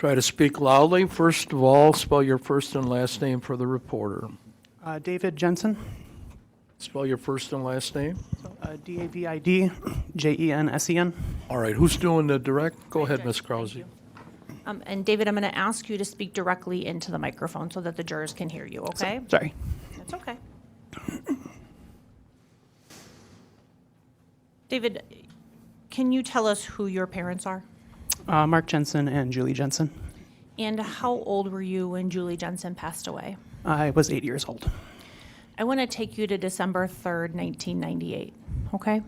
Try to speak loudly. First of all, spell your first and last name for the reporter. David Jensen. Spell your first and last name. David Jensen. All right, who's doing the direct? Go ahead, Ms. Krause. Thank you. And David, I'm going to ask you to speak directly into the microphone so that the jurors can hear you, okay? Sorry. That's okay. David, can you tell us who your parents are? Mark Jensen and Julie Jensen. And how old were you when Julie Jensen passed away? I was 8 years old. I want to take you to December 3rd, 1998, okay?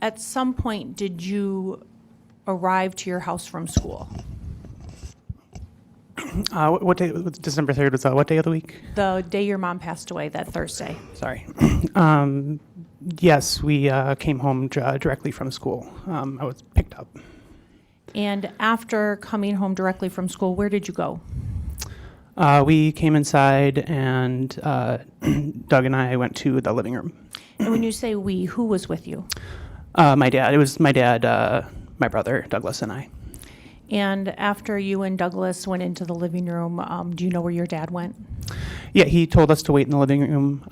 At some point, did you arrive to your house from school? What day? December 3rd was what day of the week? The day your mom passed away, that Thursday. Sorry. Yes, we came home directly from school. I was picked up. And after coming home directly from school, where did you go? We came inside, and Doug and I went to the living room. And when you say we, who was with you? My dad. It was my dad, my brother, Douglas, and I. And after you and Douglas went into the living room, do you know where your dad went? Yeah, he told us to wait in the living room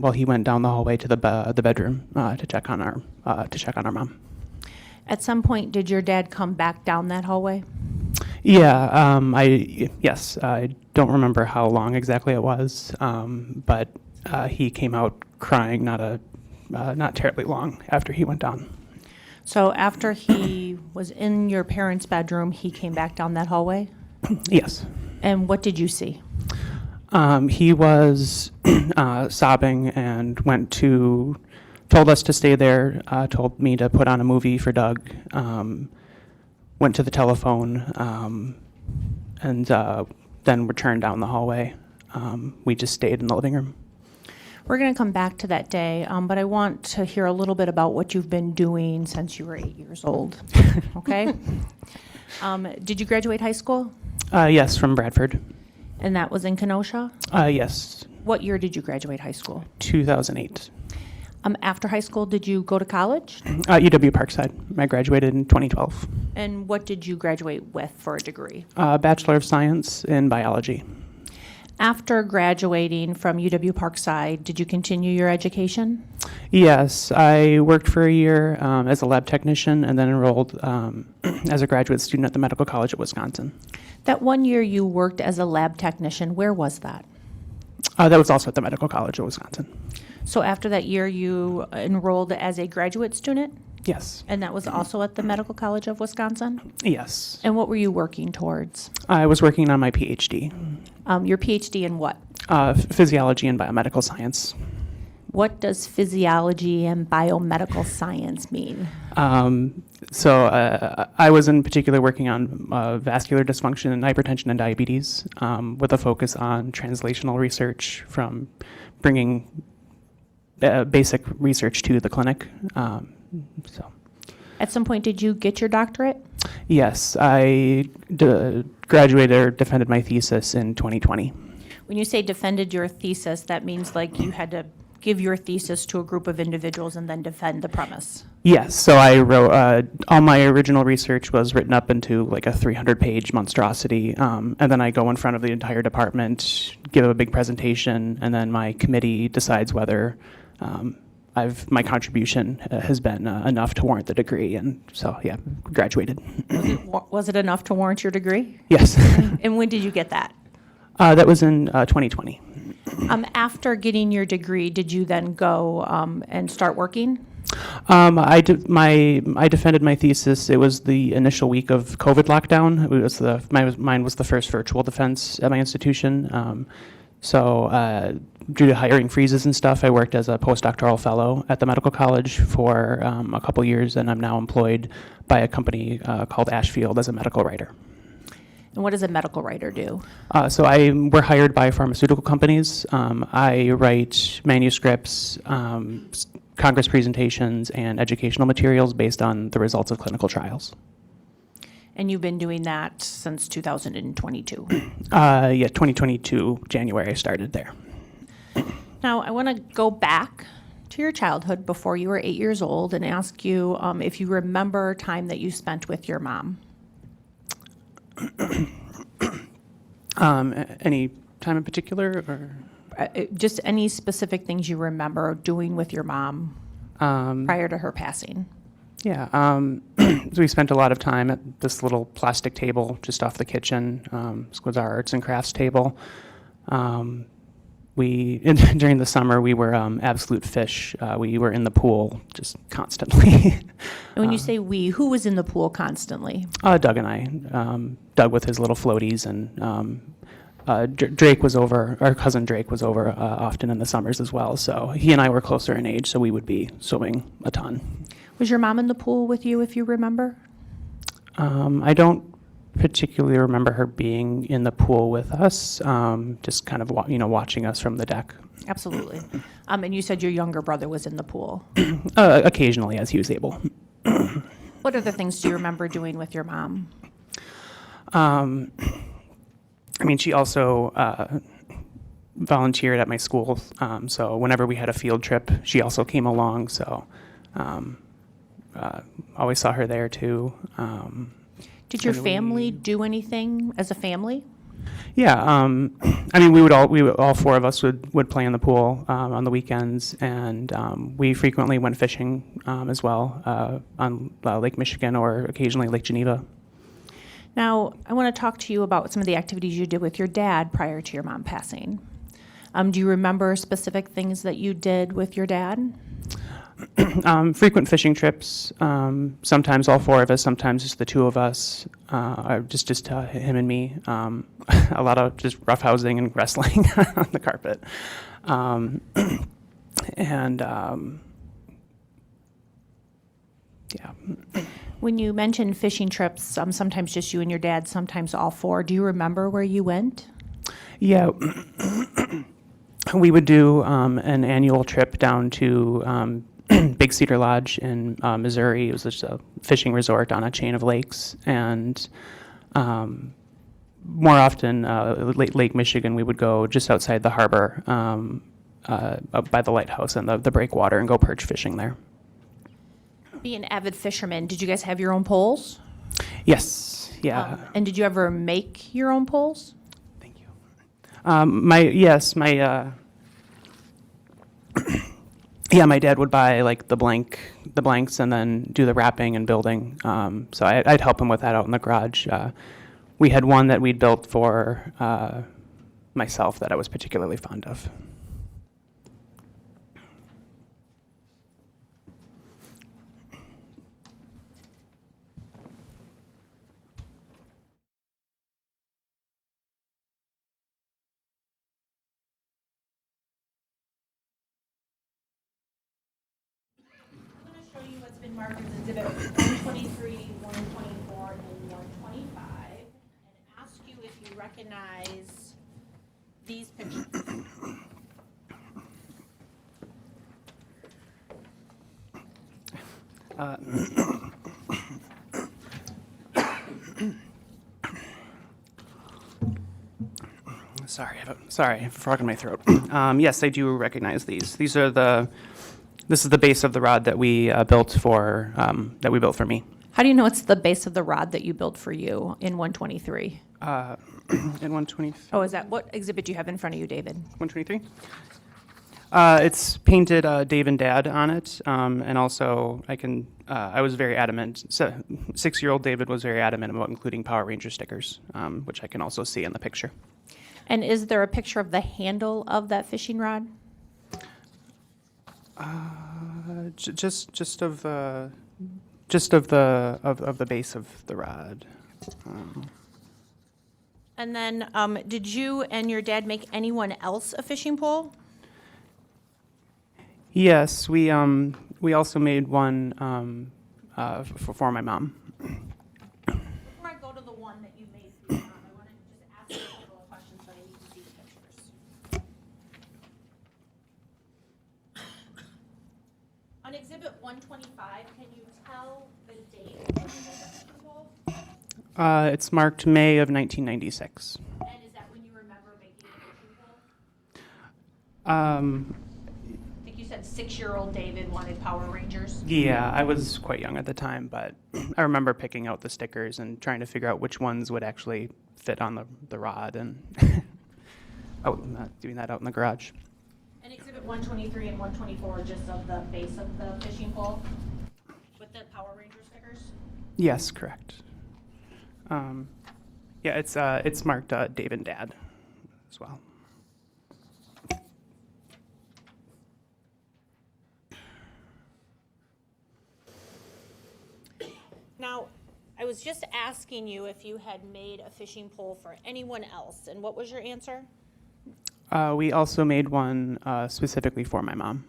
while he went down the hallway to the bedroom to check on our mom. At some point, did your dad come back down that hallway? Yeah, I don't remember how long exactly it was, but he came out crying not terribly long after he went down. So after he was in your parents' bedroom, he came back down that hallway? Yes. And what did you see? He was sobbing and told us to stay there, told me to put on a movie for Doug, went to the telephone, and then returned down the hallway. We just stayed in the living room. We're going to come back to that day, but I want to hear a little bit about what you've been doing since you were 8 years old, okay? Did you graduate high school? Yes, from Bradford. And that was in Kenosha? Yes. What year did you graduate high school? 2008. After high school, did you go to college? UW Parkside. I graduated in 2012. And what did you graduate with for a degree? Bachelor of Science in Biology. After graduating from UW Parkside, did you continue your education? Yes, I worked for a year as a lab technician and then enrolled as a graduate student at the Medical College of Wisconsin. That 1 year you worked as a lab technician, where was that? That was also at the Medical College of Wisconsin. So after that year, you enrolled as a graduate student? Yes. And that was also at the Medical College of Wisconsin? Yes. And what were you working towards? I was working on my PhD. Your PhD in what? Physiology and biomedical science. What does physiology and biomedical science mean? I was in particular working on vascular dysfunction and hypertension and diabetes with a focus on translational research from bringing basic research to the clinic. At some point, did you get your doctorate? Yes, I graduated or defended my thesis in 2020. When you say defended your thesis, that means like you had to give your thesis to a group of individuals and then defend the premise. Yes, so I wrote, all my original research was written up into like a 300-page monstrosity, and then I go in front of the entire department, give a big presentation, and then my committee decides whether my contribution has been enough to warrant the degree, and so yeah, graduated. Was it enough to warrant your degree? Yes. And when did you get that? That was in 2020. After getting your degree, did you then go and start working? I defended my thesis. It was the initial week of COVID lockdown. It was mine was the first virtual defense at my institution. Due to hiring freezes and stuff, I worked as a postdoctoral fellow at the medical college for a couple years, and I'm now employed by a company called Ashfield as a medical writer. And what does a medical writer do? We're hired by pharmaceutical companies. I write manuscripts, Congress presentations, and educational materials based on the results of clinical trials. And you've been doing that since 2022? 2022, January, I started there. Now, I want to go back to your childhood before you were 8 years old and ask you if you remember a time that you spent with your mom. Any time in particular, or? Just any specific things you remember doing with your mom prior to her passing? Yeah, so we spent a lot of time at this little plastic table just off the kitchen. This was our arts and crafts table. During the summer, we were absolute fish. We were in the pool just constantly. And when you say we, who was in the pool constantly? Doug and I. Doug with his little floaties, and Drake was over, our cousin Drake was over often in the summers as well. So he and I were closer in age, so we would be swimming a ton. Was your mom in the pool with you, if you remember? I don't particularly remember her being in the pool with us, just kind of watching us from the deck. Absolutely. And you said your younger brother was in the pool. Occasionally, as he was able. What other things do you remember doing with your mom? She also volunteered at my school, so whenever we had a field trip, she also came along, so always saw her there too. Did your family do anything as a family? Yeah, all four of us would play in the pool on the weekends, and we frequently went fishing as well on Lake Michigan or occasionally Lake Geneva. Now, I want to talk to you about some of the activities you did with your dad prior to your mom passing. Do you remember specific things that you did with your dad? Frequent fishing trips, sometimes all four of us, sometimes just the two of us, just him and me. A lot of just roughhousing and wrestling on the carpet. Yeah. When you mentioned fishing trips, sometimes just you and your dad, sometimes all four, do you remember where you went? Yeah. We would do an annual trip down to Big Cedar Lodge in Missouri. It was just a fishing resort on a chain of lakes. And more often, Lake Michigan, we would go just outside the harbor up by the lighthouse and the breakwater and go perch fishing there. Being an avid fisherman, did you guys have your own poles? Yes, yeah. And did you ever make your own poles? Thank you. My dad would buy like the blanks and then do the wrapping and building. So I'd help him with that out in the garage. We had one that we'd built for myself that I was particularly fond of. What's been marked as Exhibit 123, 124, and 125, and ask you if you recognize these pictures. Sorry, I have a frog in my throat. Yes, I do recognize these. This is the base of the rod that we built for me. How do you know it's the base of the rod that you built for you in 123? In 120. Oh, is that what exhibit do you have in front of you, David? 123. It's painted Dave and Dad on it, and also I was very adamant. 6-year-old David was very adamant about including Power Ranger stickers, which I can also see in the picture. And is there a picture of the handle of that fishing rod? Just of the base of the rod. And then, did you and your dad make anyone else a fishing pole? Yes, we also made one for my mom. Before I go to the one that you made for your mom, I want to just ask you a couple of questions, but I need to see the pictures. On Exhibit 125, can you tell the date of the fishing pole? It's marked May of 1996. And is that when you remember making the fishing pole? I I think you said said 6-year-old David wanted Power Rangers? Yeah, I was quite young at the time, but I remember picking out the stickers and trying to figure out which ones would actually fit on the rod and doing that out in the garage. And Exhibit 123 and 124 are just of the base of the fishing pole with the Power Ranger stickers? Yes, correct. Yeah, it's marked Dave and Dad as well. Now, I was just asking you if you had made a fishing pole for anyone else, and what was your answer? We also made one specifically for my mom.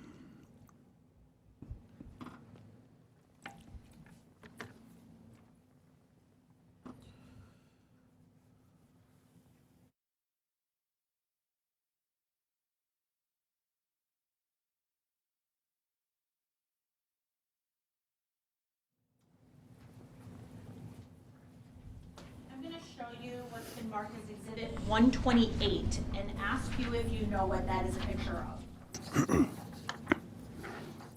I'm going to show you what's been marked as Exhibit 128 and ask you if you know what that is a picture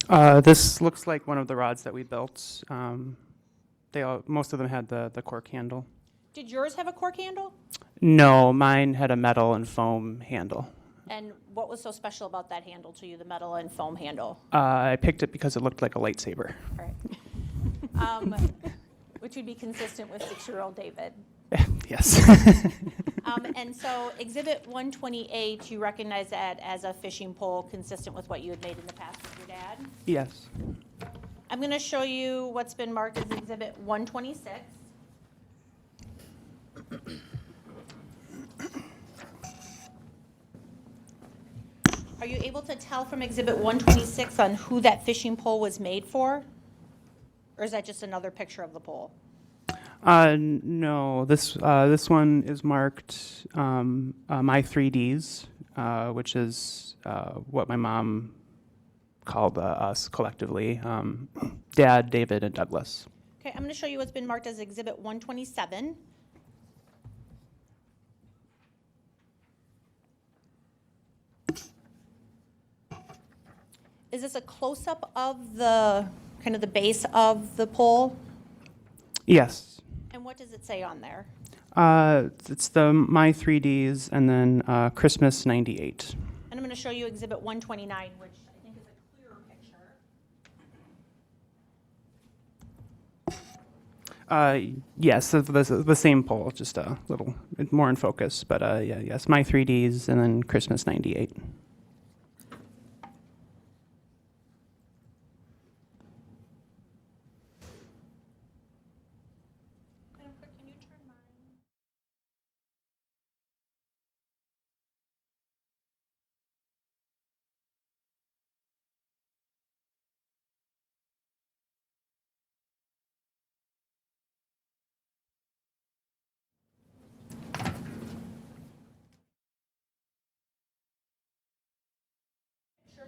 of. This looks like one of the rods that we built. Most of them had the cork handle. Did yours have a cork handle? No, mine had a metal and foam handle. And what was so special about that handle to you, the metal and foam handle? I picked it because it looked like a lightsaber. All right. Which would be consistent with 6-year-old David. Yes. And so Exhibit 128, you recognize that as a fishing pole consistent with what you had made in the past with your dad? Yes. I'm going to show you what's been marked as Exhibit 126. Are you able to tell from Exhibit 126 on who that fishing pole was made for? Or is that just another picture of the pole? No, this one is marked My 3Ds, which is what my mom called us collectively, Dad, David, and Douglas. Okay, I'm going to show you what's been marked as Exhibit 127. Is this a close-up of the, kind of the base of the pole? Yes. And what does it say on there? It's the My 3Ds and then Christmas 98. And I'm going to show you Exhibit 129, which I think is a clearer picture. Yes, the same pole, just a little more in focus. But yeah, yes, My 3Ds and then Christmas 98. Can you turn mine?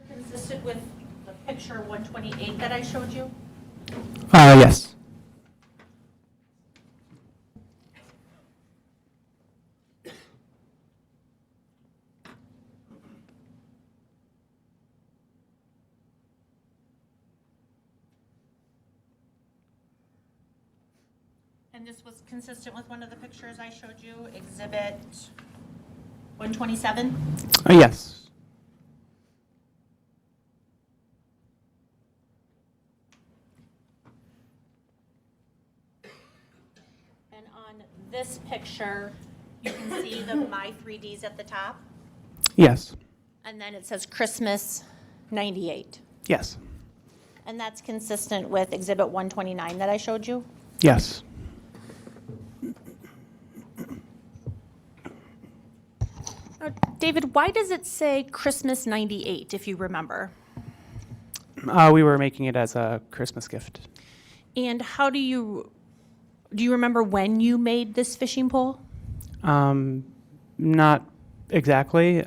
Consistent with the picture 128 that I showed you? Yes. And this was consistent with one of the pictures I showed you, Exhibit 127? Yes. And on this picture, you can see the My 3Ds at the top, Yes. and then it says Christmas 98. Yes. And that's consistent with Exhibit 129 that I showed you? Yes. David, why does it say Christmas 98, if you remember? We were making it as a Christmas gift. And how do you remember when you made this fishing pole? Not exactly.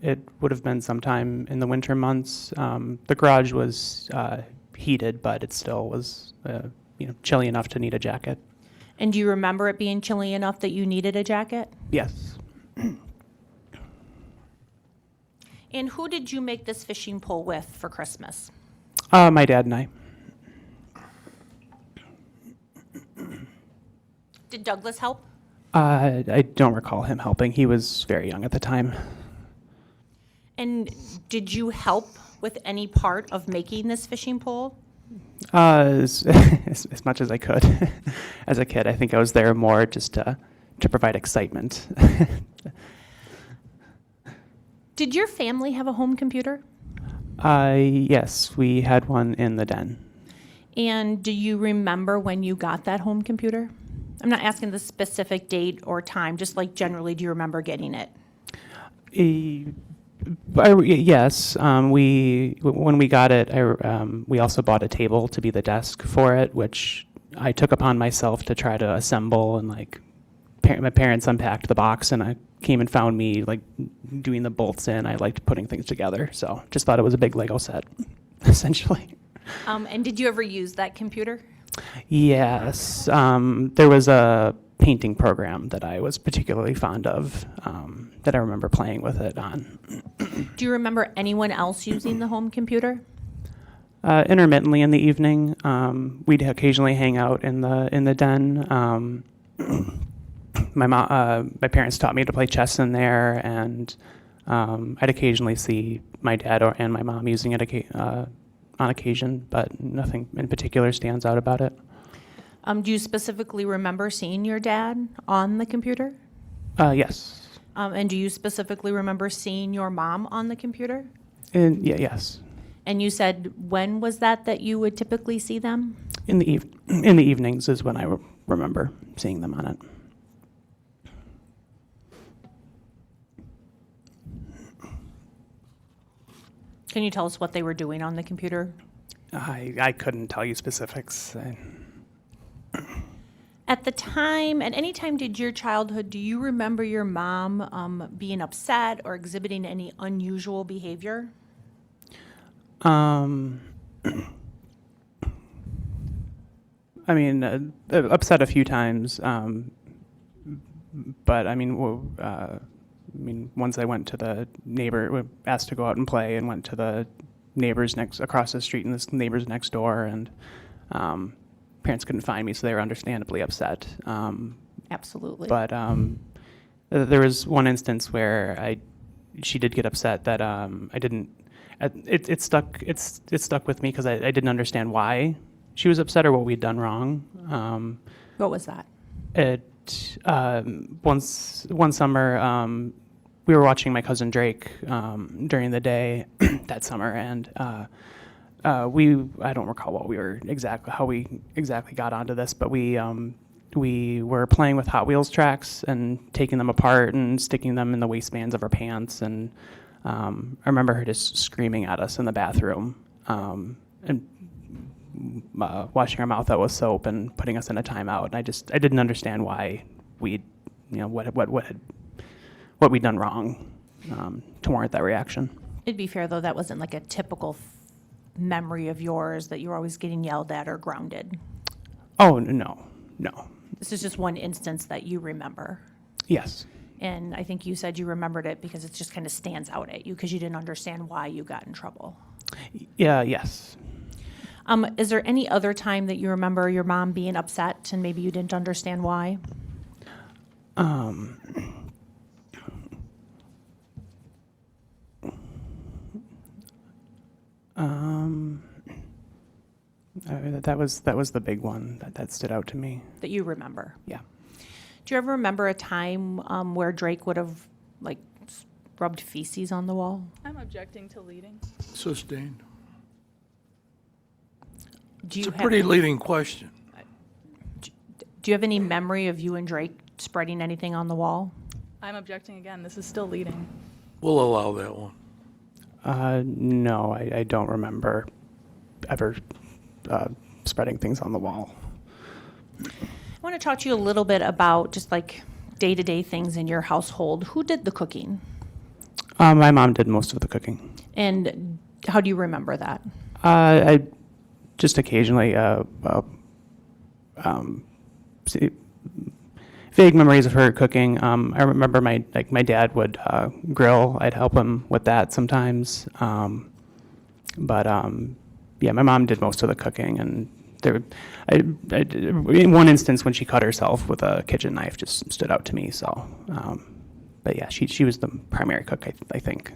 It would have been sometime in the winter months. The garage was heated, but it still was chilly enough to need a jacket. And do you remember it being chilly enough that you needed a jacket? Yes. And who did you make this fishing pole with for Christmas? My dad and I. Did Douglas help? I don't recall him helping. He was very young at the time. And did you help with any part of making this fishing pole? As much as I could. As a kid, I think I was there more just to provide excitement. Did your family have a home computer? Yes, we had one in the den. And do you remember when you got that home computer? I'm not asking the specific date or time, just like generally, do you remember getting it? Yes, when we got it, we also bought a table to be the desk for it, which I took upon myself to try to assemble, and my parents unpacked the box and came and found me doing the bolts in. I liked putting things together, so just thought it was a big Lego set, essentially. And did you ever use that computer? Yes, there was a painting program that I was particularly fond of that I remember playing with it on. Do you remember anyone else using the home computer? Intermittently in the evening, we'd occasionally hang out in the den. My parents taught me to play chess in there, and I'd occasionally see my dad and my mom using it on occasion, but nothing in particular stands out about it. Do you specifically remember seeing your dad on the computer? Yes. And do you specifically remember seeing your mom on the computer? Yes. And you said, when was that you would typically see them? In the evenings is when I remember seeing them on it. Can you tell us what they were doing on the computer? I couldn't tell you specifics. At any time did your childhood, do you remember your mom being upset or exhibiting any unusual behavior? Upset a few times, but once I went to the neighbor, asked to go out and play, and went to the neighbors across the street and the neighbors next door, and parents couldn't find me, so they were understandably upset. Absolutely. But there was one instance where she did get upset that I didn't. It stuck with me because I didn't understand why she was upset or what we'd done wrong. What was that? One summer, we were watching my cousin Drake during the day that summer, and I don't recall how we exactly got onto this, but we were playing with Hot Wheels tracks and taking them apart and sticking them in the waistbands of our pants, and I remember her just screaming at us in the bathroom and washing our mouth out with soap and putting us in a timeout. And I didn't understand why what we'd done wrong to warrant that reaction. It'd be fair, though, that wasn't like a typical memory of yours that you were always getting yelled at or grounded. Oh, no. This is just one instance that you remember. Yes. And I think you said you remembered it because it just kind of stands out at you because you didn't understand why you got in trouble. Yeah, yes. Is there any other time that you remember your mom being upset and maybe you didn't understand why? That was the big one that stood out to me. That you remember? Yeah. Do you ever remember a time where Drake would have rubbed feces on the wall? I'm objecting to leading. Sustained. It's a pretty leading question. Do you have any memory of you and Drake spreading anything on the wall? I'm objecting again. This is still leading. We'll allow that one. No, I don't remember ever spreading things on the wall. I want to talk to you a little bit about just day-to-day things in your household. Who did the cooking? My mom did most of the cooking. And how do you remember that? I just occasionally, if vague memories of her cooking. I remember my dad would grill. I'd help him with that sometimes. But yeah, my mom did most of the cooking, and in one instance when she cut herself with a kitchen knife, just stood out to me. So, but yeah, she was the primary cook, I think.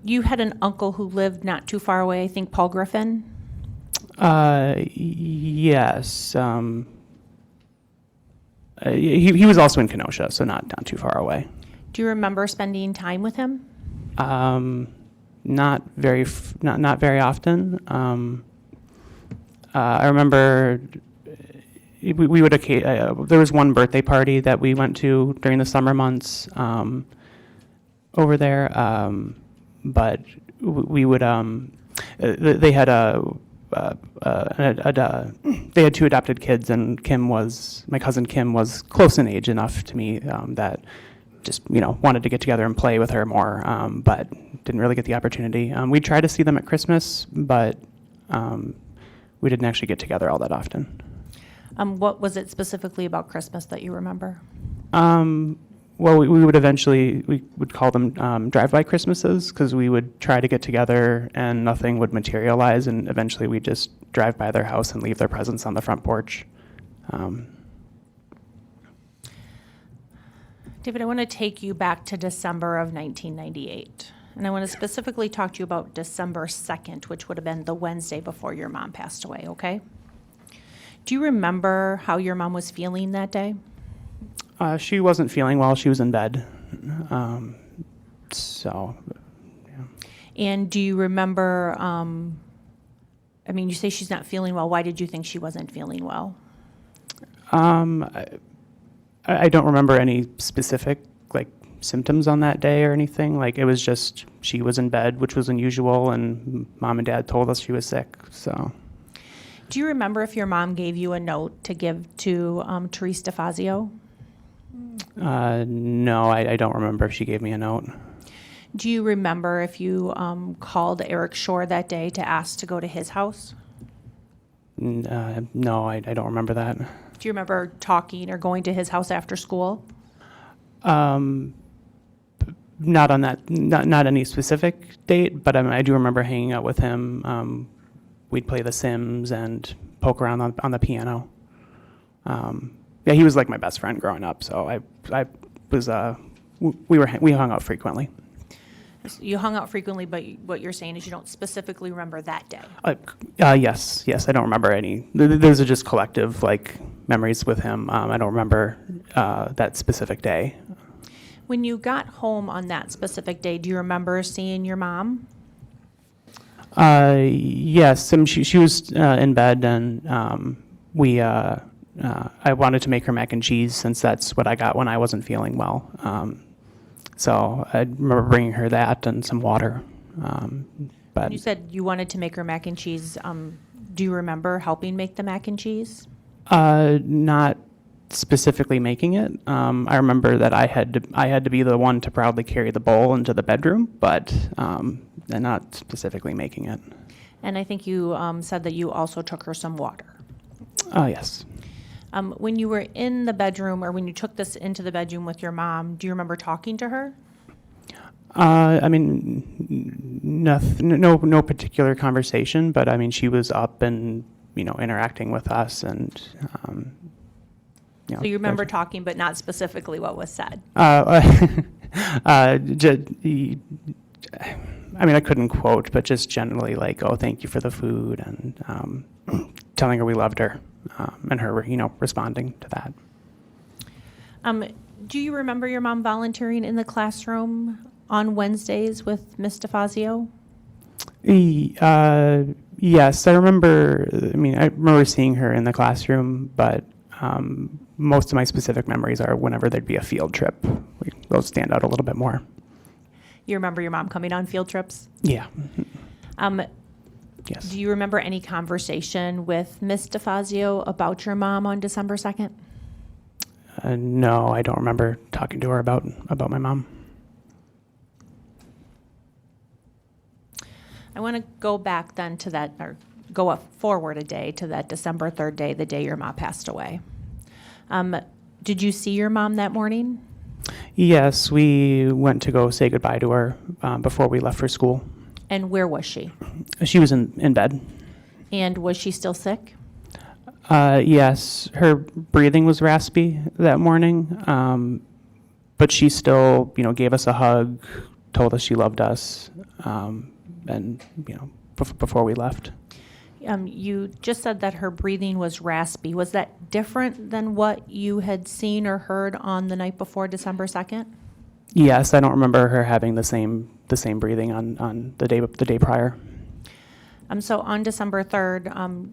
You had an uncle who lived not too far away, I think Paul Griffin? Yes. He was also in Kenosha, so not too far away. Do you remember spending time with him? Not very often. I remember we would there was one birthday party that we went to during the summer months over there, but we would they had they had two adopted kids, and my cousin Kim was close in age enough to me that just wanted to get together and play with her more, but didn't really get the opportunity. We tried to see them at Christmas, but we didn't actually get together all that often. What was it specifically about Christmas that you remember? Well, we would call them drive-by Christmases, because we would try to get together and nothing would materialize, and eventually we'd just drive by their house and leave their presents on the front porch. David, I want to take you back to December of 1998. And I want to specifically talk to you about December 2nd, which would have been the Wednesday before your mom passed away, okay? Do you remember how your mom was feeling that day? She wasn't feeling well. She was in bed. So, yeah. And do you remember, you say she's not feeling well. Why did you think she wasn't feeling well? I don't remember any specific symptoms on that day or anything. It was just she was in bed, which was unusual, and Mom and Dad told us she was sick. So, do you remember if your mom gave you a note to give to Therese DeFazio? No, I don't remember if she gave me a note. Do you remember if you called Eric Shore that day to ask to go to his house? No, I don't remember that. Do you remember talking or going to his house after school? Not on that, not any specific date, but I do remember hanging out with him. We'd play The Sims and poke around on the piano. Yeah, he was like my best friend growing up, so I was we hung out frequently. You hung out frequently, but what you're saying is you don't specifically remember that day. Yes, I don't remember any. Those are just collective memories with him. I don't remember that specific day. When you got home on that specific day, do you remember seeing your mom? Yes, she was in bed, and I wanted to make her mac and cheese since that's what I got when I wasn't feeling well. So I remember bringing her that and some water. But You said you wanted to make her mac and cheese. Do you remember helping make the mac and cheese? not specifically making it. I remember that I had to be the one to proudly carry the bowl into the bedroom, but not specifically making it. And I think you said that you also took her some water. Oh, yes. When you were in the bedroom, or when you took this into the bedroom with your mom, do you remember talking to her? I mean, no particular conversation, but I mean, she was up and, interacting with us, and, So you remember talking, but not specifically what was said? I mean, I couldn't quote, but just generally oh, thank you for the food, and telling her we loved her, and her, responding to that. Do you remember your mom volunteering in the classroom on Wednesdays with Miss DeFazio? Yes, I remember. I remember seeing her in the classroom, but most of my specific memories are whenever there'd be a field trip. Those stand out a little bit more. You remember your mom coming on field trips? Yeah. Yes. Do you remember any conversation with Miss DeFazio about your mom on December 2nd? No, I don't remember talking to her about my mom. I want to go back then to that, or go up forward a day to that December 3rd day, the day your mom passed away. Did you see your mom that morning? Yes, we went to go say goodbye to her before we left for school. And where was she? She was in bed. And was she still sick? Yes, her breathing was raspy that morning, but she still, gave us a hug, told us she loved us, and before we left. You just said that her breathing was raspy. Was that different than what you had seen or heard on the night before, December 2nd? Yes, I don't remember her having the same breathing on the day prior. So on December 3rd,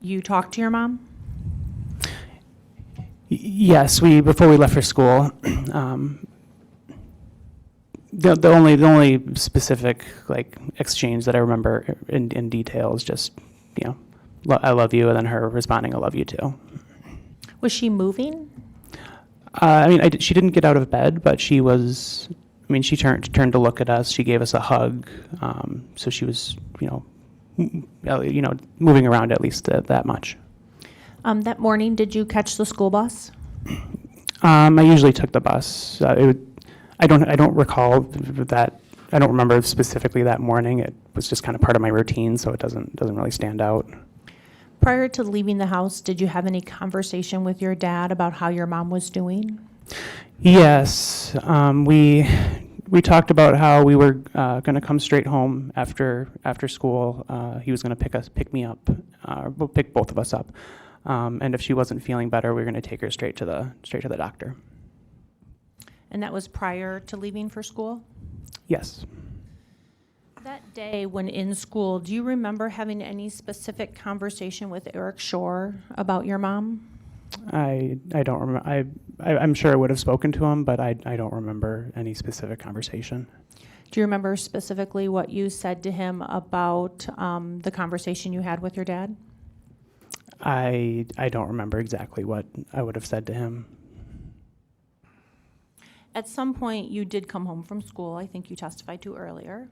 you talked to your mom? Yes, before we left for school. The only specific exchange that I remember in detail is just I love you, and then her responding, I love you too. Was she moving? She didn't get out of bed, but she was. She turned to look at us. She gave us a hug. So she was moving around at least that much. That morning, did you catch the school bus? I usually took the bus. I don't recall that. I don't remember specifically that morning. It was just kind of part of my routine, so it doesn't really stand out. Prior to leaving the house, did you have any conversation with your dad about how your mom was doing? Yes, we talked about how we were going to come straight home after school. He was going to pick me up, we'll pick both of us up, and if she wasn't feeling better, we were going to take her straight to the doctor. And that was prior to leaving for school? Yes. That day when in school, do you remember having any specific conversation with Eric Shore about your mom? I don't remember. I'm sure I would have spoken to him, but I don't remember any specific conversation. Do you remember specifically what you said to him about the conversation you had with your dad? I don't remember exactly what I would have said to him. At some point, you did come home from school, I think you testified to earlier.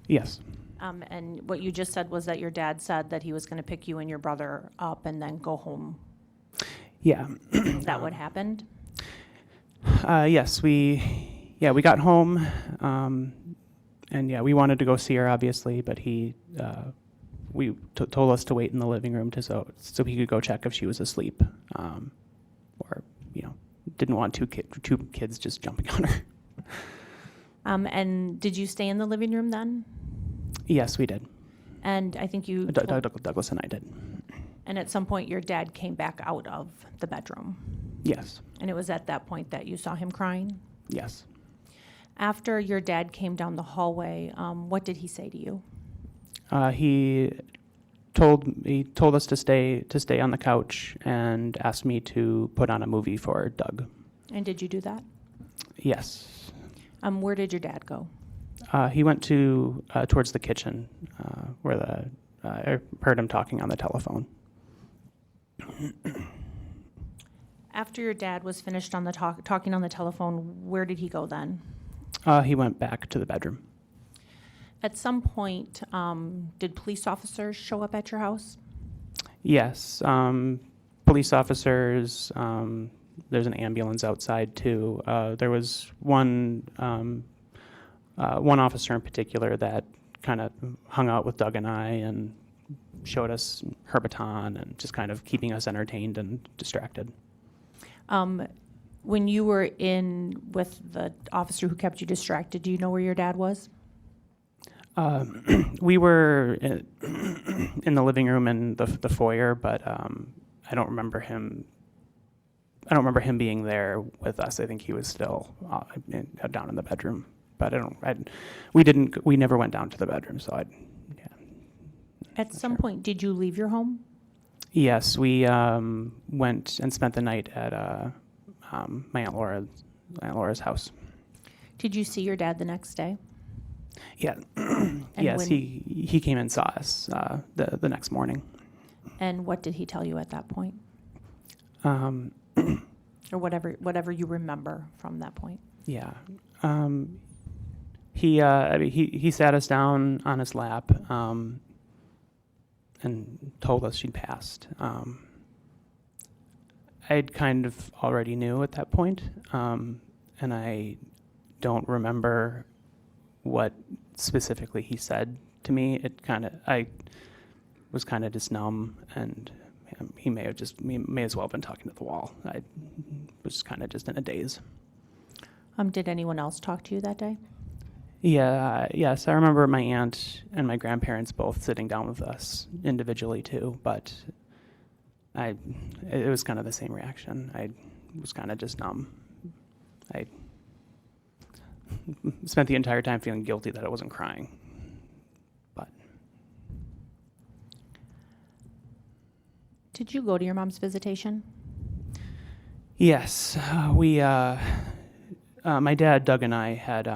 Yes. And what you just said was that your dad said that he was going to pick you and your brother up and then go home. Yeah. Is that what happened? Yes, we got home, and we wanted to go see her, obviously, but we told us to wait in the living room so he could go check if she was asleep, or didn't want two kids just jumping on her. And did you stay in the living room then? Yes, we did. And I think you Douglas and I did. And at some point, your dad came back out of the bedroom. Yes. And it was at that point that you saw him crying? Yes. After your dad came down the hallway, what did he say to you? He told us to stay on the couch and asked me to put on a movie for Doug. And did you do that? Yes. Where did your dad go? He went towards the kitchen, where I heard him talking on the telephone. After your dad was finished on the talking on the telephone, where did he go then? He went back to the bedroom. At some point, did police officers show up at your house? Yes. Police officers, there's an ambulance outside too. There was one officer in particular that kind of hung out with Doug and I and showed us her baton and just kind of keeping us entertained and distracted. When you were in with the officer who kept you distracted, do you know where your dad was? We were in the living room and the foyer, but I don't remember him being there with us. I think he was still down in the bedroom. But we never went down to the bedroom, so At some point, did you leave your home? Yes, we went and spent the night at my Aunt Laura's house. Did you see your dad the next day? Yeah. Yes, he came and saw us the next morning. And what did he tell you at that point? Or whatever you remember from that point. Yeah. He sat us down on his lap and told us she'd passed. I'd kind of already knew at that point, and I don't remember what specifically he said to me. I was kind of just numb, and he may as well have been talking to the wall. I was kind of just in a daze. Did anyone else talk to you that day? Yeah, yes, I remember my aunt and my grandparents both sitting down with us individually too, but it was kind of the same reaction. I was kind of just numb. I spent the entire time feeling guilty that I wasn't crying. But Did you go to your mom's visitation? yes, my dad, Doug, and I had,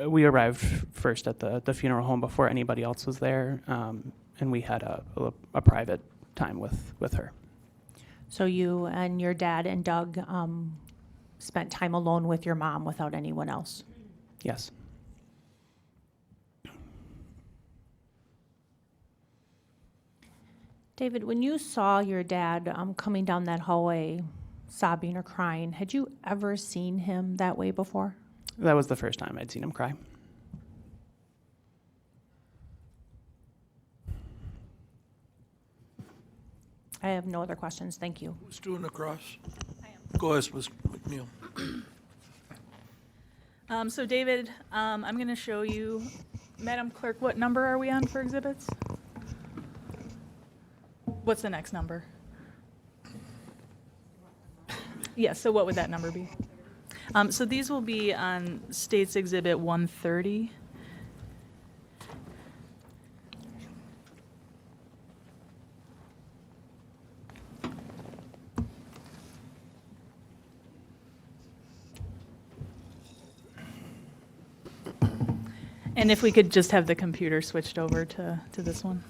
we arrived first at the funeral home before anybody else was there, and we had a private time with her. So you and your dad and Doug spent time alone with your mom without anyone else? Yes. David, when you saw your dad coming down that hallway sobbing or crying, had you ever seen him that way before? That was the first time I'd seen him cry. I have no other questions. Thank you. Who's doing the cross? I am. Go ahead, Ms. McNeil. So David, I'm going to show you, Madam Clerk, what number are we on for exhibits? What's the next number? Yes, so what would that number be? So these will be on State's Exhibit 130. And if we could just have the computer switched over to this one.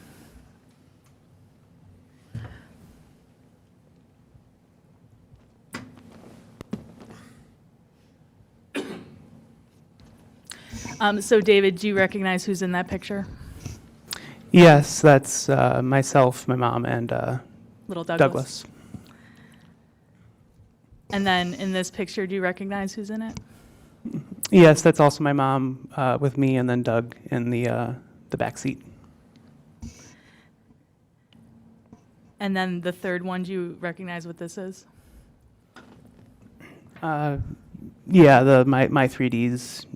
So David, do you recognize who's in that picture? Yes, that's myself, my mom, and Little Douglas. Douglas. And then in this picture, do you recognize who's in it? Yes, that's also my mom with me, and then Doug in the back seat. And then the third one, do you recognize what this is? Yeah, my 3Ds,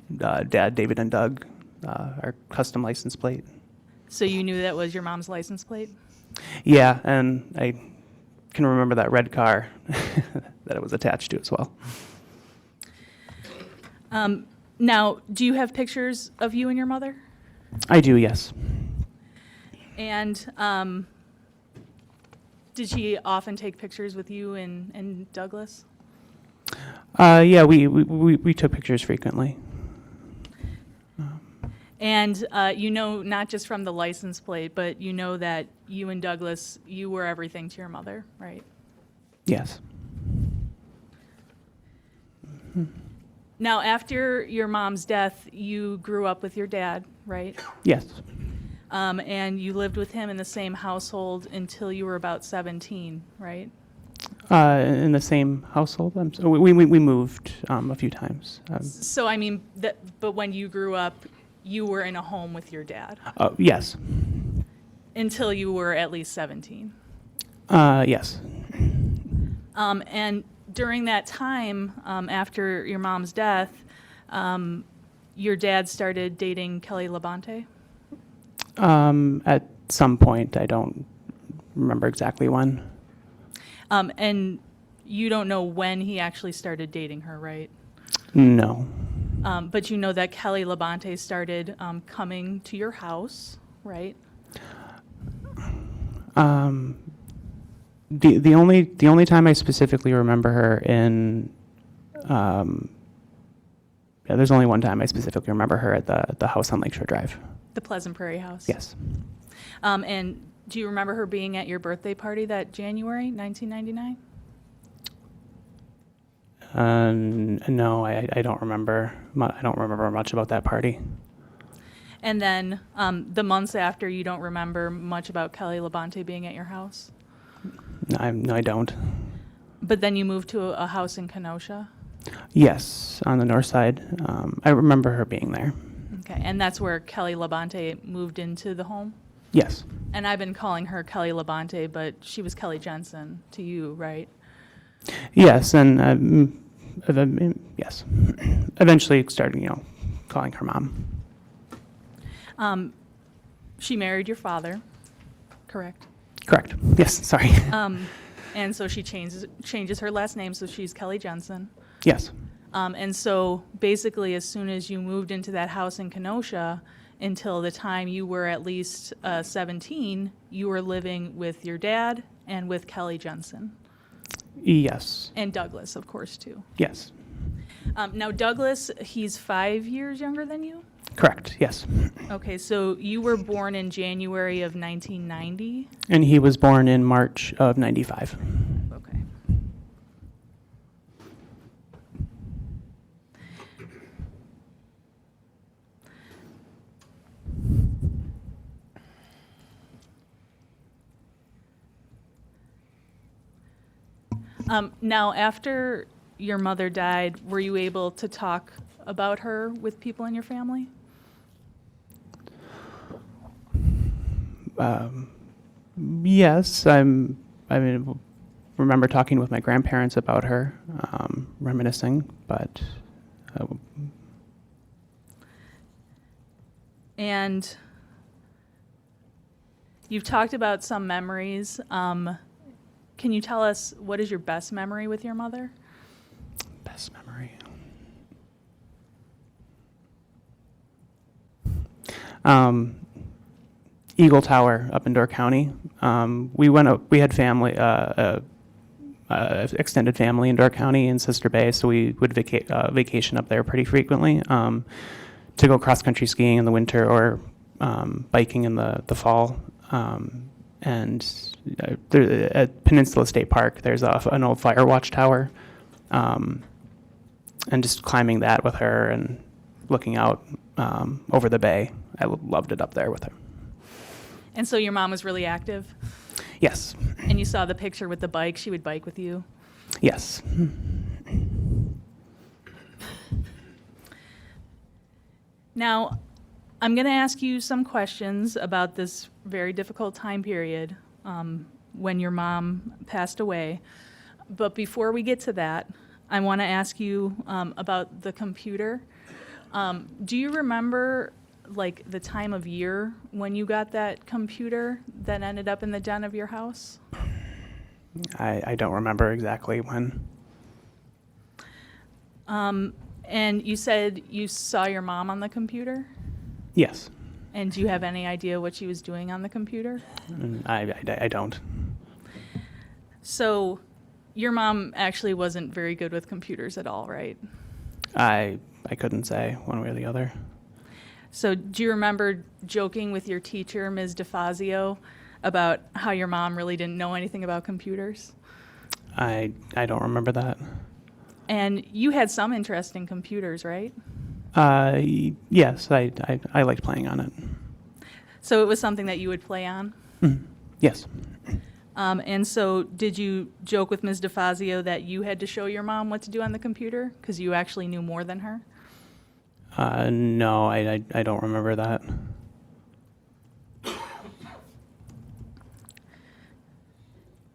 Dad, David, and Doug, our custom license plate. So you knew that was your mom's license plate? Yeah, and I can remember that red car that it was attached to as well. Now, do you have pictures of you and your mother? I do, yes. And did she often take pictures with you and Douglas? Yeah, we took pictures frequently. And you know, not just from the license plate, but you know that you and Douglas, you were everything to your mother, right? Yes. Now, after your mom's death, you grew up with your dad, right? Yes. And you lived with him in the same household until you were about 17, right? In the same household. We moved a few times. So, I mean, but when you grew up, you were in a home with your dad Yes. until you were at least 17. Yes. And during that time, after your mom's death, your dad started dating Kelly Labonte? At some point, I don't remember exactly when. And you don't know when he actually started dating her, right? No. But you know that Kelly Labonte started coming to your house, right? The only time I specifically remember her in, yeah, there's only one time I specifically remember her at the house on Lakeshore Drive. The Pleasant Prairie house? Yes. And do you remember her being at your birthday party that January 1999? No, I don't remember. I don't remember much about that party. And then the months after, you don't remember much about Kelly Labonte being at your house? No, I don't. But then you moved to a house in Kenosha? Yes, on the north side. I remember her being there. Okay, and that's where Kelly Labonte moved into the home? Yes. And I've been calling her Kelly Labonte, but she was Kelly Jensen to you, right? Yes, and yes. Eventually started, calling her mom. She married your father, correct? Correct. Yes, sorry. And so she changes her last name, so she's Kelly Jensen. Yes. And so basically, as soon as you moved into that house in Kenosha, until the time you were at least 17, you were living with your dad and with Kelly Jensen. Yes. And Douglas, of course, too. Yes. Now, Douglas, he's 5 years younger than you? Correct. Yes. Okay, so you were born in January of 1990? And he was born in March of 95. Okay. Now, after your mother died, were you able to talk about her with people in your family? Yes, I remember talking with my grandparents about her, reminiscing, but And you've talked about some memories. Can you tell us what is your best memory with your mother? best memory. Eagle Tower up in Door County. We had family, extended family in Door County and Sister Bay, so we would vacation up there pretty frequently to go cross-country skiing in the winter or biking in the fall. There, at Peninsula State Park, there's an old fire watch tower, and just climbing that with her and looking out over the bay. I loved it up there with her. And so your mom was really active? Yes. And you saw the picture with the bike, she would bike with you? Yes. Now, I'm going to ask you some questions about this very difficult time period when your mom passed away. But before we get to that, I want to ask you about the computer. Do you remember, like, the time of year when you got that computer that ended up in the den of your house? I don't remember exactly when. And you said you saw your mom on the computer? Yes. And do you have any idea what she was doing on the computer? I don't. So your mom actually wasn't very good with computers at all, right? I couldn't say one way or the other. So do you remember joking with your teacher, Ms. DeFazio, about how your mom really didn't know anything about computers? I don't remember that. And you had some interest in computers, right? Yes, I liked playing on it. So it was something that you would play on? Yes. And so did you joke with Ms. DeFazio that you had to show your mom what to do on the computer because you actually knew more than her? No, I don't remember that.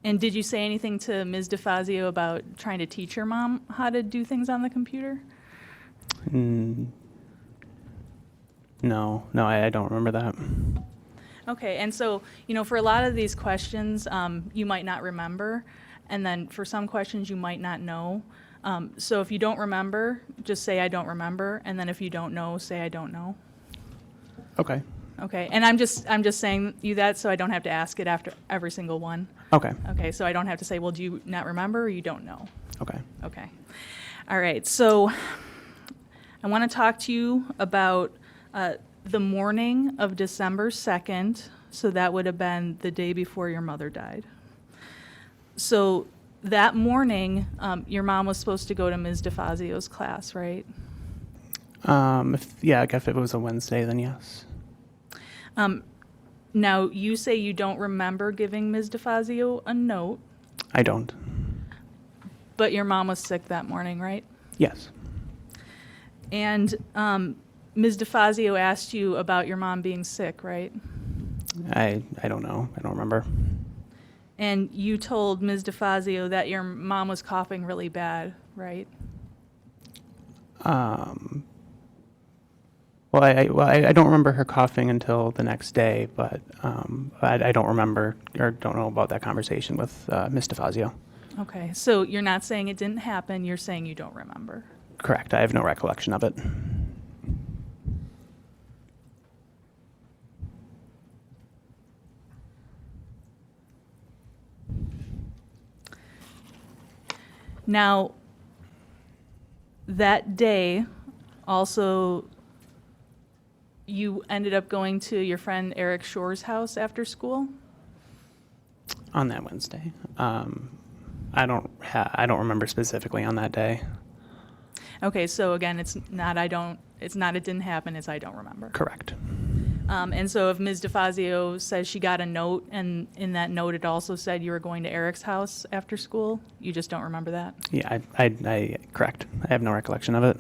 And did you say anything to Ms. DeFazio about trying to teach your mom how to do things on the computer? No, I don't remember that. Okay, and so, for a lot of these questions, you might not remember, and then for some questions you might not know. So if you don't remember, just say I don't remember, and then if you don't know, say I don't know. Okay. Okay, and I'm just saying you that so I don't have to ask it after every single one. Okay. Okay, so I don't have to say, well, do you not remember or you don't know? Okay. Okay. All right, so I want to talk to you about the morning of December 2nd, so that would have been the day before your mother died. So that morning, your mom was supposed to go to Ms. DeFazio's class, right? If it was a Wednesday, then yes. Now, you say you don't remember giving Ms. DeFazio a note, I don't. But your mom was sick that morning, right? Yes. And Ms. DeFazio asked you about your mom being sick, right? I don't know. I don't remember. And you told Ms. DeFazio that your mom was coughing really bad, right? Well, I don't remember her coughing until the next day, but I don't remember or don't know about that conversation with Ms. DeFazio. Okay, so you're not saying it didn't happen, you're saying you don't remember. Correct. I have no recollection of it. Now, that day, also, you ended up going to your friend Eric Shore's house after school? On that Wednesday. I don't remember specifically on that day. Okay, so again, it's not it didn't happen, it's I don't remember. Correct. And so if Ms. DeFazio says she got a note, and in that note it also said you were going to Eric's house after school, you just don't remember that? Yeah, I correct. I have no recollection of it.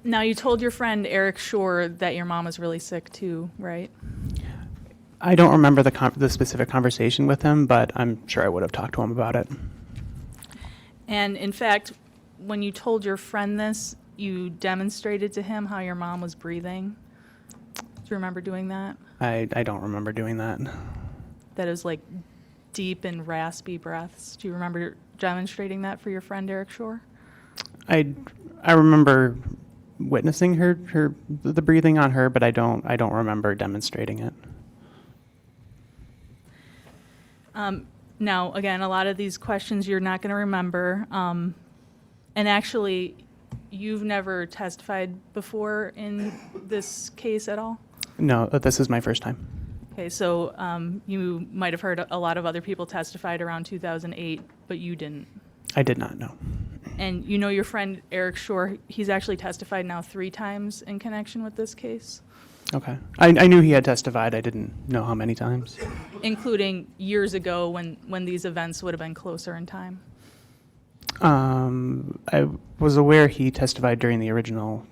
Now, you told your friend Eric Shore that your mom was really sick too, right? I don't remember the specific conversation with him, but I'm sure I would have talked to him about it. And in fact, when you told your friend this, you demonstrated to him how your mom was breathing. Do you remember doing that? I don't remember doing that. That it was like deep and raspy breaths. Do you remember demonstrating that for your friend Eric Shore? I remember witnessing the breathing on her, but I don't remember demonstrating it. Now, again, a lot of these questions you're not going to remember. And actually, you've never testified before in this case at all? No, this is my first time. Okay, so you might have heard a lot of other people testified around 2008, but you didn't. I did not know. And you know your friend Eric Shore, he's actually testified now 3 times in connection with this case, Okay. I knew he had testified. I didn't know how many times. including years ago when these events would have been closer in time. I was aware he testified during the original.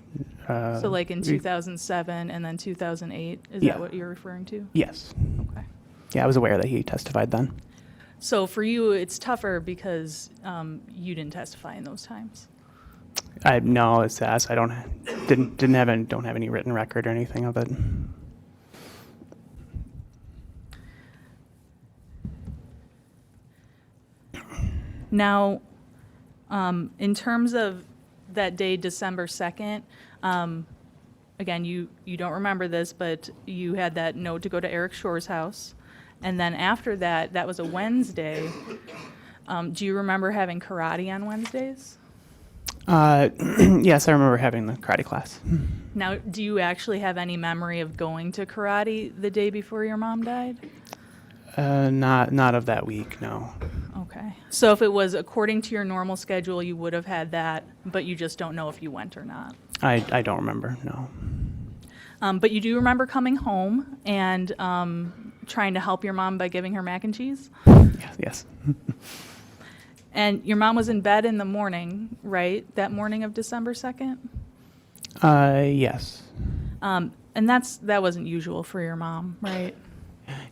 So like in 2007 and then 2008, is Yeah. that what you're referring to? Yes. Okay. Yeah, I was aware that he testified then. So for you, it's tougher because you didn't testify in those times. No, it's asked. I don't have any written record or anything of it. Now, in terms of that day, December 2nd, again, you don't remember this, but you had that note to go to Eric Shore's house. And then after that, that was a Wednesday. Do you remember having karate on Wednesdays? Yes, I remember having the karate class. Now, do you actually have any memory of going to karate the day before your mom died? Not of that week, no. Okay. So if it was according to your normal schedule, you would have had that, but you just don't know if you went or not. I don't remember, no. But you do remember coming home and trying to help your mom by giving her mac and cheese? Yes. And your mom was in bed in the morning, right? That morning of December 2nd? Yes. And that wasn't usual for your mom, right?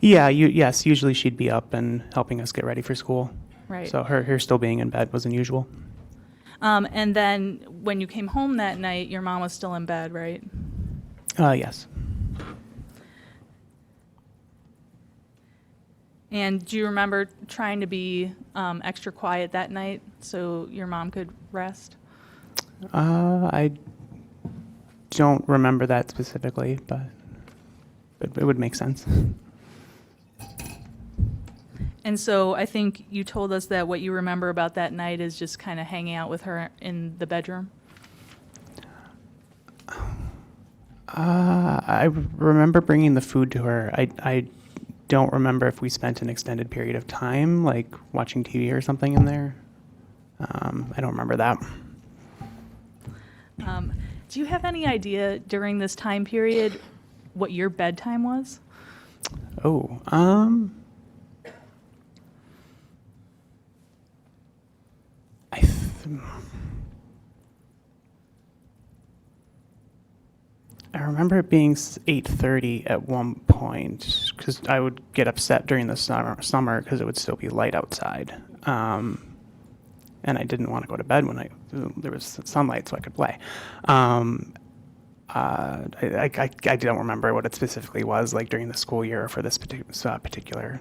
Yeah, yes, usually she'd be up and helping us get ready for school. Right. So her still being in bed was unusual. And then when you came home that night, your mom was still in bed, right? Yes. And do you remember trying to be extra quiet that night so your mom could rest? I don't remember that specifically, but it would make sense. And so I think you told us that what you remember about that night is just kind of hanging out with her in the bedroom. I remember bringing the food to her. I don't remember if we spent an extended period of time, like watching TV or something in there. I don't remember that. Do you have any idea during this time period what your bedtime was? Oh, I remember it being 8:30 at one point because I would get upset during the summer because it would still be light outside. And I didn't want to go to bed when there was sunlight so I could play. I don't remember what it specifically was like during the school year or for this particular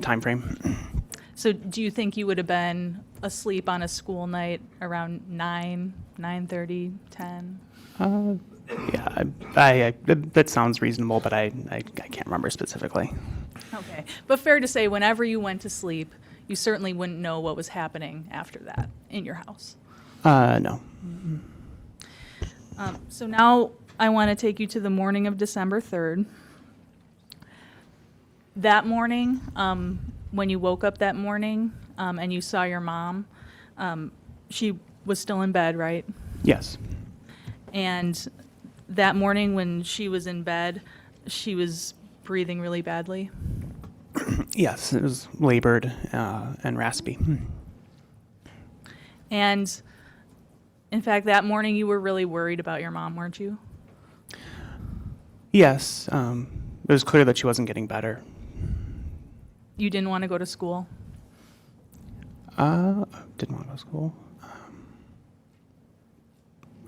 time frame. So do you think you would have been asleep on a school night around 9:30, 10? Yeah, that sounds reasonable, but I can't remember specifically. Okay. But fair to say, whenever you went to sleep, you certainly wouldn't know what was happening after that in your house. No. So now I want to take you to the morning of December 3rd. That morning, when you woke up that morning and you saw your mom, she was still in bed, right? Yes. And that morning when she was in bed, she was breathing really badly. Yes, it was labored and raspy. And in fact, that morning you were really worried about your mom, weren't you? Yes, it was clear that she wasn't getting better. You didn't want to go to school? Didn't want to go to school.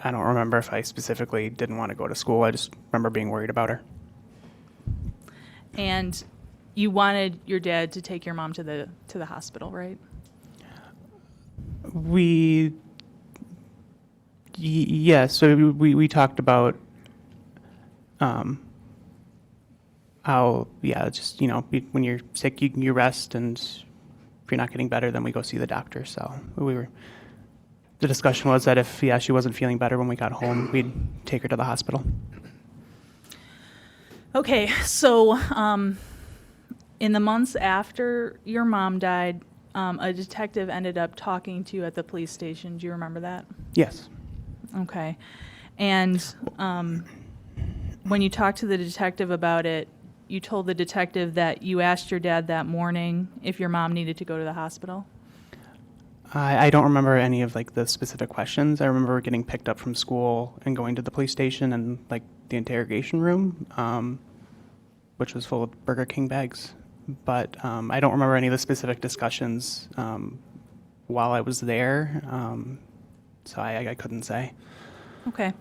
I don't remember if I specifically didn't want to go to school. I just remember being worried about her. And you wanted your dad to take your mom to the hospital, right? Yes. So we talked about how just when you're sick you rest, and if you're not getting better then we go see the doctor. So the discussion was that if she wasn't feeling better when we got home, we'd take her to the hospital. Okay, so in the months after your mom died, a detective ended up talking to you at the police station. Do you remember that? Yes. Okay. And when you talked to the detective about it, you told the detective that you asked your dad that morning if your mom needed to go to the hospital? I don't remember any of the specific questions. I remember getting picked up from school and going to the police station and the interrogation room, which was full of Burger King bags. But I don't remember any of the specific discussions while I was there, so I couldn't say. Okay.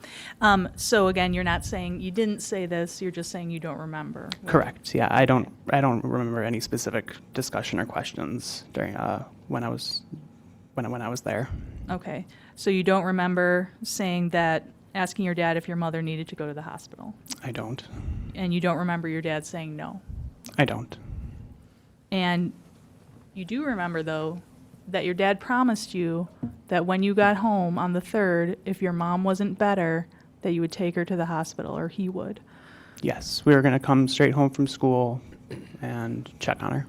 So again, you're not saying you didn't say this, you're just saying you don't remember. Correct. Yeah, I don't remember any specific discussion or questions during when I was there. Okay. So you don't remember saying that, asking your dad if your mother needed to go to the hospital? I don't. And you don't remember your dad saying no? I don't. And you do remember, though, that your dad promised you that when you got home on the 3rd, if your mom wasn't better, that you would take her to the hospital, or he would. Yes, we were going to come straight home from school and check on her.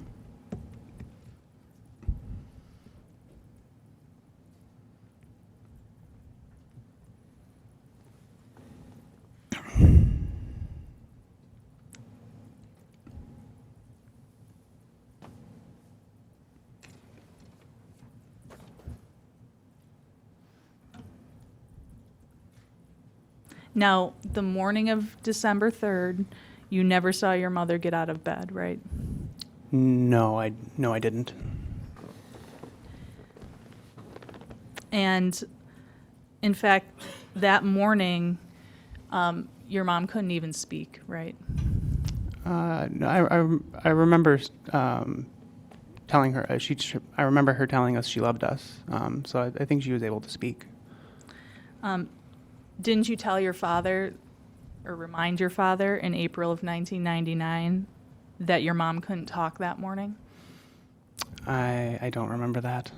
Now, the morning of December 3rd, you never saw your mother get out of bed, right? No, I didn't. And in fact, that morning, your mom couldn't even speak, right? No, I remember telling her I remember her telling us she loved us. So I think she was able to speak. Didn't you tell your father or remind your father in April of 1999 that your mom couldn't talk that morning? I don't remember that.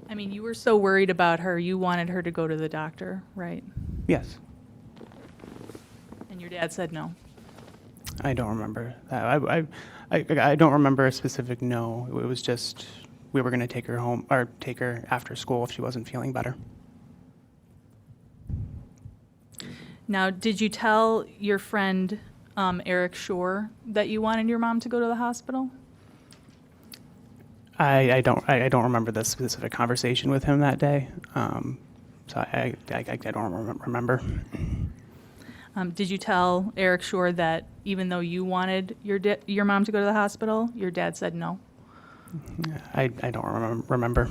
I mean, you were so worried about her, you wanted her to go to the doctor, right? Yes. And your dad said no. I don't remember that. I don't remember a specific no. It was just we were going to take her home or take her after school if she wasn't feeling better. Now, did you tell your friend Eric Shore that you wanted your mom to go to the hospital? I don't remember the specific conversation with him that day. So I don't remember. Did you tell Eric Shore that even though you wanted your mom to go to the hospital, your dad said no? I don't remember.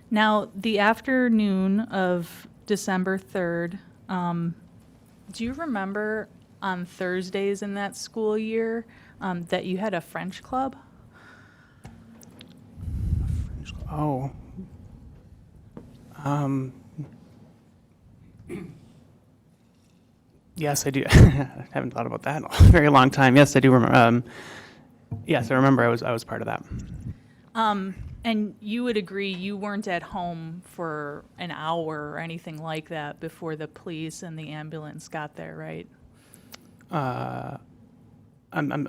Now, the afternoon of December 3rd, do you remember on Thursdays in that school year that you had a French club? Oh. Yes, I do. I haven't thought about that in a very long time. Yes, I do remember. Yes, I remember. I was part of that. And you would agree you weren't at home for an hour or anything like that before the police and the ambulance got there, right? I'm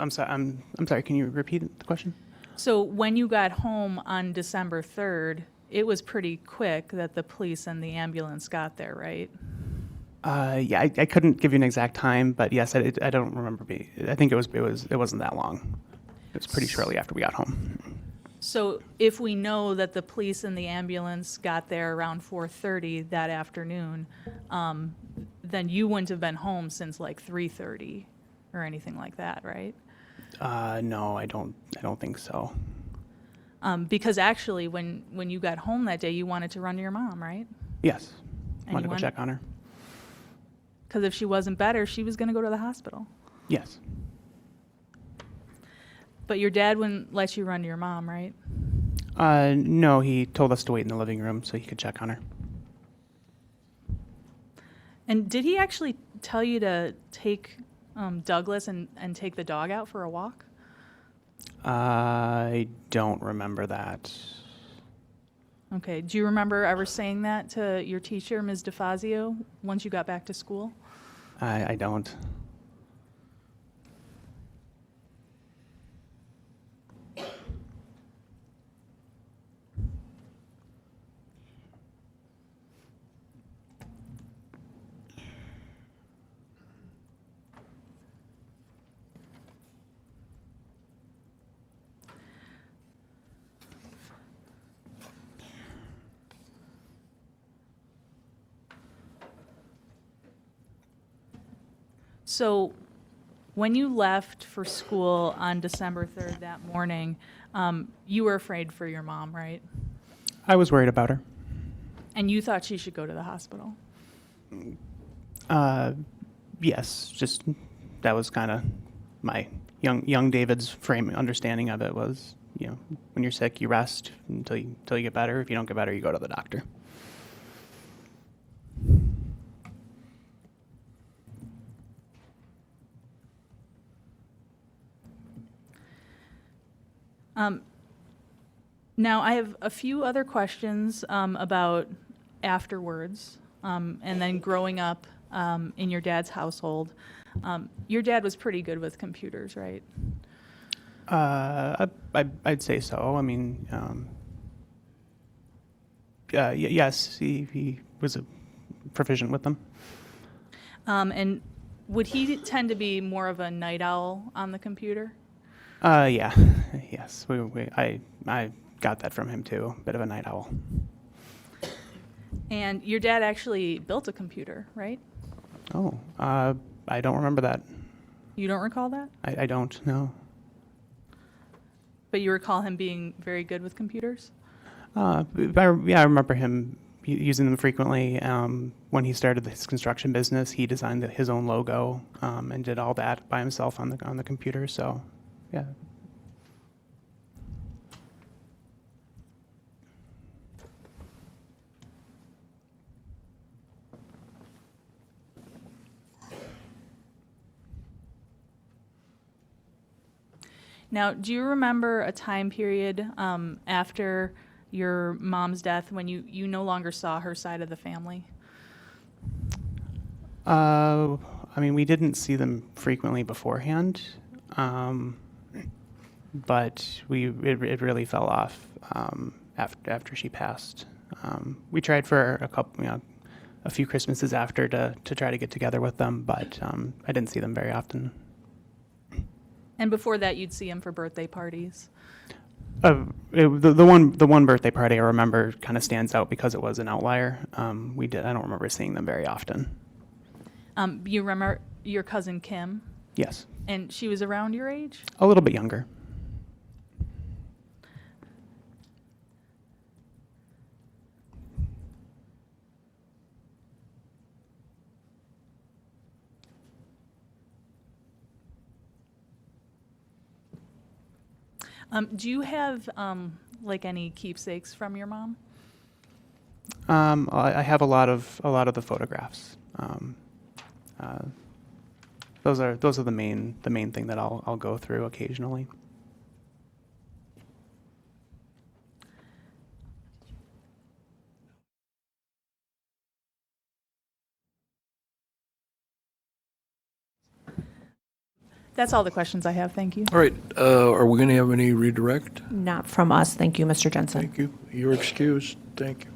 sorry. I'm sorry. Can you repeat the question? So when you got home on December 3rd, it was pretty quick that the police and the ambulance got there, right? Yeah, I couldn't give you an exact time, but yes, I don't remember. I think it wasn't that long. It was pretty shortly after we got home. So if we know that the police and the ambulance got there around 4:30 that afternoon, then you wouldn't have been home since like 3:30 or anything like that, right? No, I don't think so. Because actually, when you got home that day, you wanted to run to your mom, right? Yes, And wanted you to go check on her. Because if she wasn't better, she was going to go to the hospital. Yes. But your dad wouldn't let you run to your mom, right? No, he told us to wait in the living room so he could check on her. And did he actually tell you to take Douglas and take the dog out for a walk? I don't remember that. Okay. Do you remember ever saying that to your teacher, Ms. DeFazio, once you got back to school? I don't. So when you left for school on December 3rd that morning, you were afraid for your mom, right? I was worried about her. And you thought she should go to the hospital. Yes, just that was kind of my young David's frame understanding of it was, when you're sick, you rest until you get better. If you don't get better, you go to the doctor. Now, I have a few other questions about afterwards, and then growing up in your dad's household. Your dad was pretty good with computers, right? I'd say so. I mean, yes, he was proficient with them. And would he tend to be more of a night owl on the computer? Yeah, yes. I got that from him too. Bit of a night owl. And your dad actually built a computer, right? Oh, I don't remember that. You don't recall that? I don't know. But you recall him being very good with computers? I remember him using them frequently. When he started his construction business, he designed his own logo and did all that by himself on the computer. So, yeah. Now, do you remember a time period after your mom's death when you no longer saw her side of the family? I mean, we didn't see them frequently beforehand, but it really fell off after she passed. We tried for a few Christmases after to try to get together with them, but I didn't see them very often. And before that, you'd see him for birthday parties. The one birthday party I remember kind of stands out because it was an outlier. I don't remember seeing them very often. You remember your cousin Kim? Yes, And she was around your age? a little bit younger. Do you have like any keepsakes from your mom? I have a lot of the photographs. Those are the main thing that I'll go through occasionally. That's all the questions I have. Thank you. All right, are we going to have any redirect? Not from us. Thank you, Mr. Jensen. Thank you. You're excused. Thank you.